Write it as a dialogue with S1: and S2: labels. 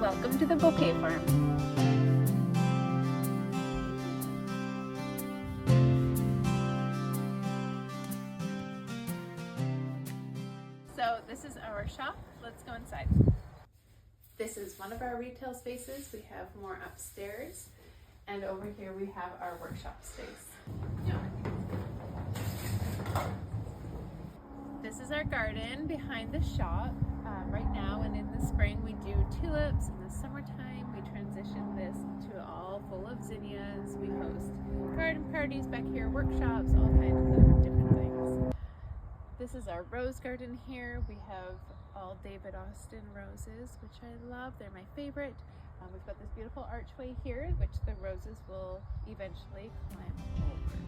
S1: Welcome to the Bouquet Farm. So this is our shop. Let's go inside. This is one of our retail spaces. We have more upstairs, and over here we have our workshop space. This is our garden behind the shop. Right now and in the spring we do tulips. In the summertime we transition this to all full of zinnias. We host garden parties back here, workshops, all kinds of different things. This is our rose garden here. We have all David Austin roses, which I love. They're my favorite. We've got this beautiful archway here, which the roses will eventually climb over.